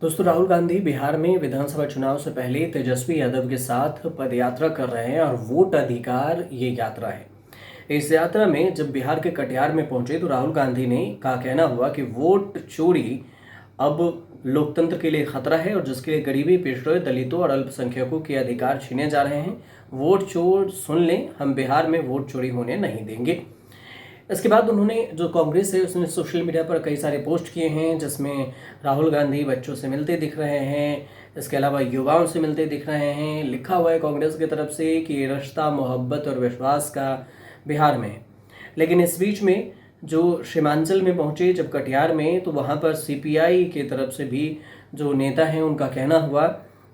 दोस्तों, राहुल गांधी बिहार में विधानसभा चुनाव से पहले तेजस्वी यादव के साथ पदयात्रा कर रहे हैं और वोट अधिकार ये यात्रा है। इस यात्रा में जब बिहार के कटिहार में पहुंचे तो राहुल गांधी ने का कहना हुआ कि वोट चोरी अब लोकतंत्र के लिए खतरा है और जिसके लिए गरीबी, पिछड़े, दलितों और अल्पसंख्यकों के अधिकार छीने जा रहे हैं। वोट चोर सुन लें, हम बिहार में वोट चोरी होने नहीं देंगे। इसके बाद उन्होंने जो कांग्रेस है उसने सोशल मीडिया पर कई सारे पोस्ट किए हैं जिसमें राहुल गांधी बच्चों से मिलते दिख रहे हैं, इसके अलावा युवाओं से मिलते दिख रहे हैं। लिखा हुआ है कांग्रेस की तरफ से कि रिश्ता, मोहब्बत और विश्वास का बिहार में। लेकिन इस बीच में जो सीमांचल में पहुंचे जब कटिहार में, तो वहां पर सीपीआई की तरफ से भी जो नेता हैं उनका कहना हुआ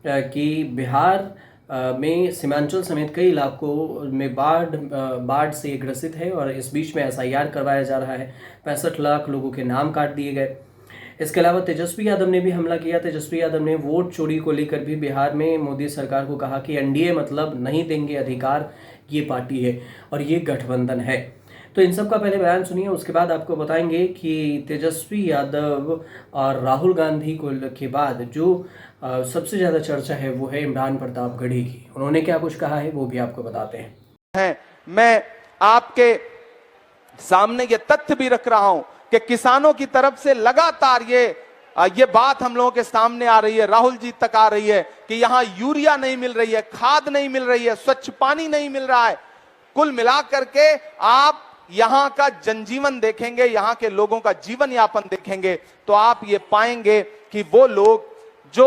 कि बिहार में सीमांचल समेत कई इलाकों में बाढ़ से ग्रसित है और इस बीच में एसआईआर करवाया जा रहा है। 65 लाख लोगों के नाम काट दिए गए। इसके अलावा तेजस्वी यादव ने भी हमला किया। तेजस्वी यादव ने वोट चोरी को लेकर भी बिहार में मोदी सरकार को कहा कि एनडीए मतलब नहीं देंगे अधिकार, ये पार्टी है और ये गठबंधन है। तो इन सब का पहले बयान सुनिए, उसके बाद आपको बताएंगे कि तेजस्वी यादव और राहुल गांधी को के बाद जो सबसे ज़्यादा चर्चा है वो है इमरान प्रतापगढ़ी की। उन्होंने क्या कुछ कहा है वो भी आपको बताते हैं। मैं आपके सामने ये तथ्य भी रख रहा हूं कि किसानों की तरफ से लगातार ये बात हम लोगों के सामने आ रही है, राहुल जी तक आ रही है कि यहां यूरिया नहीं मिल रही है, खाद नहीं मिल रही है, स्वच्छ पानी नहीं मिल रहा है। कुल मिलाकर के आप यहां का जनजीवन देखेंगे, यहां के लोगों का जीवन यापन देखेंगे तो आप ये पाएंगे कि वो लोग जो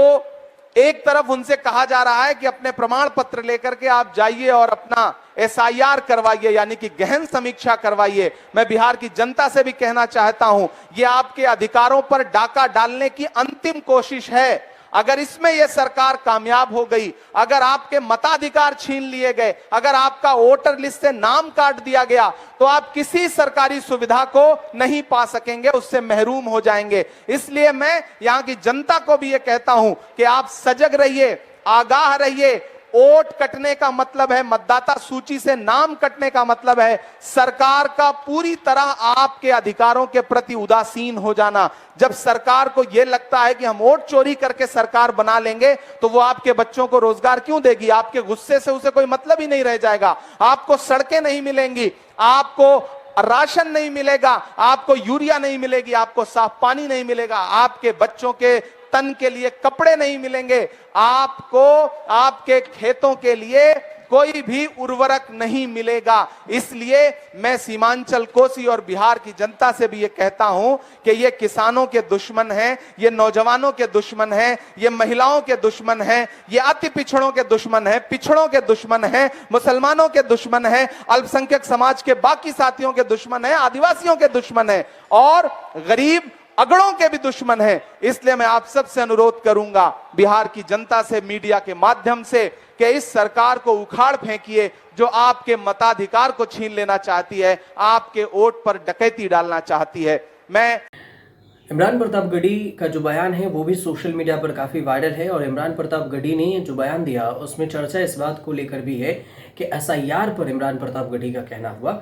एक तरफ उनसे कहा जा रहा है कि अपने प्रमाण पत्र लेकर के आप जाइए और अपना एसआईआर करवाइए, यानी कि गहन समीक्षा करवाइए। मैं बिहार की जनता से भी कहना चाहता हूं, यह आपके अधिकारों पर डाका डालने की अंतिम कोशिश है। अगर इसमें यह सरकार कामयाब हो गई, अगर आपके मताधिकार छीन लिए गए, अगर आपका वोटर लिस्ट से नाम काट दिया गया, तो आप किसी सरकारी सुविधा को नहीं पा सकेंगे, उससे महरूम हो जाएंगे। इसलिए मैं यहां की जनता को भी यह कहता हूं कि आप सजग रहिए, आगाह रहिए। वोट कटने का मतलब है, मतदाता सूची से नाम कटने का मतलब है सरकार का पूरी तरह आपके अधिकारों के प्रति उदासीन हो जाना। जब सरकार को यह लगता है कि हम वोट चोरी करके सरकार बना लेंगे तो वो आपके बच्चों को रोजगार क्यों देगी? आपके गुस्से से उसे कोई मतलब ही नहीं रह जाएगा। आपको सड़कें नहीं मिलेंगी, आपको राशन नहीं मिलेगा, आपको यूरिया नहीं मिलेगी, आपको साफ पानी नहीं मिलेगा, आपके बच्चों के तन के लिए कपड़े नहीं मिलेंगे, आपको आपके खेतों के लिए कोई भी उर्वरक नहीं मिलेगा। इसलिए मैं सीमांचल, कोसी और बिहार की जनता से भी ये कहता हूं कि ये किसानों के दुश्मन हैं, ये नौजवानों के दुश्मन हैं, ये महिलाओं के दुश्मन हैं, ये अति पिछड़ों के दुश्मन हैं, पिछड़ों के दुश्मन हैं, मुसलमानों के दुश्मन हैं, अल्पसंख्यक समाज के बाकी साथियों के दुश्मन हैं, आदिवासियों के दुश्मन हैं और गरीब अगड़ों के भी दुश्मन हैं। इसलिए मैं आप सबसे अनुरोध करूंगा, बिहार की जनता से, मीडिया के माध्यम से, कि इस सरकार को उखाड़ फेंकिए जो आपके मताधिकार को छीन लेना चाहती है, आपके वोट पर डकैती डालना चाहती है। मैं इमरान प्रतापगढ़ी का जो बयान है वो भी सोशल मीडिया पर काफ़ी वायरल है और इमरान प्रतापगढ़ी ने जो बयान दिया उसमें चर्चा इस बात को लेकर भी है कि एसआईआर पर इमरान प्रतापगढ़ी का कहना हुआ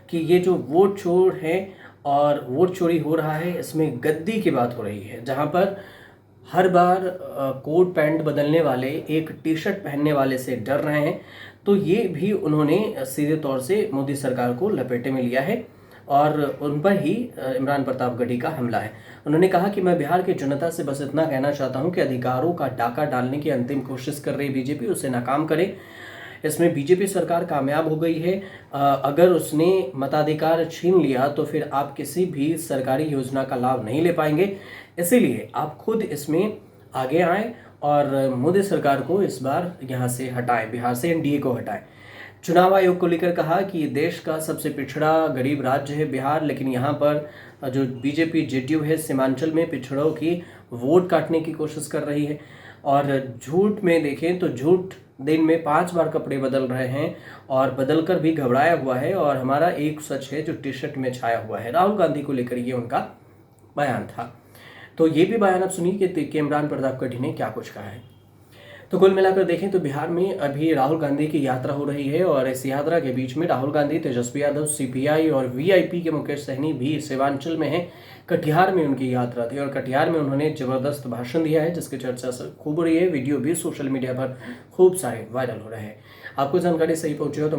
कि ये जो वोट चोर है और वोट चोरी हो रहा है, इसमें गद्दी की बात हो रही है, जहां पर हर बार कोट पैंट बदलने वाले एक टी शर्ट पहनने वाले से डर रहे हैं। तो ये भी उन्होंने सीधे तौर से मोदी सरकार को लपेटे में लिया है और उन पर ही इमरान प्रतापगढ़ी का हमला है। उन्होंने कहा कि मैं बिहार की जनता से बस इतना कहना चाहता हूं कि अधिकारों का डाका डालने की अंतिम कोशिश कर रही बीजेपी, उसे नाकाम करे। इसमें बीजेपी सरकार कामयाब हो गई है। अगर उसने मताधिकार छीन लिया तो फिर आप किसी भी सरकारी योजना का लाभ नहीं ले पाएंगे। इसीलिए आप खुद इसमें आगे आएं और मोदी सरकार को इस बार यहाँ से हटाएं, बिहार से एनडीए को हटाएं। चुनाव आयोग को लेकर कहा कि देश का सबसे पिछड़ा गरीब राज्य है बिहार, लेकिन यहाँ पर जो बीजेपी जेडीयू है सीमांचल में पिछड़ों की वोट काटने की कोशिश कर रही है। और झूठ में देखें तो झूठ दिन में 5 बार कपड़े बदल रहे हैं और बदलकर भी घबराया हुआ है। और हमारा एक सच है जो टी शर्ट में छाया हुआ है। राहुल गांधी को लेकर ये उनका बयान था। तो ये भी बयान आप सुनिए कि इमरान प्रतापगढ़ी ने क्या कुछ कहा है। तो कुल मिलाकर देखें तो बिहार में अभी राहुल गांधी की यात्रा हो रही है और इस यात्रा के बीच में राहुल गांधी, तेजस्वी यादव, सीपीआई और वीआईपी के मुकेश सहनी भी सेवांचल में हैं। कटिहार में उनकी यात्रा थी और कटिहार में उन्होंने जबरदस्त भाषण दिया है, जिसकी चर्चा खूब हो रही है। वीडियो भी सोशल मीडिया पर खूब सारे वायरल हो रहे हैं। आपको जानकारी सही पहुंची हो तो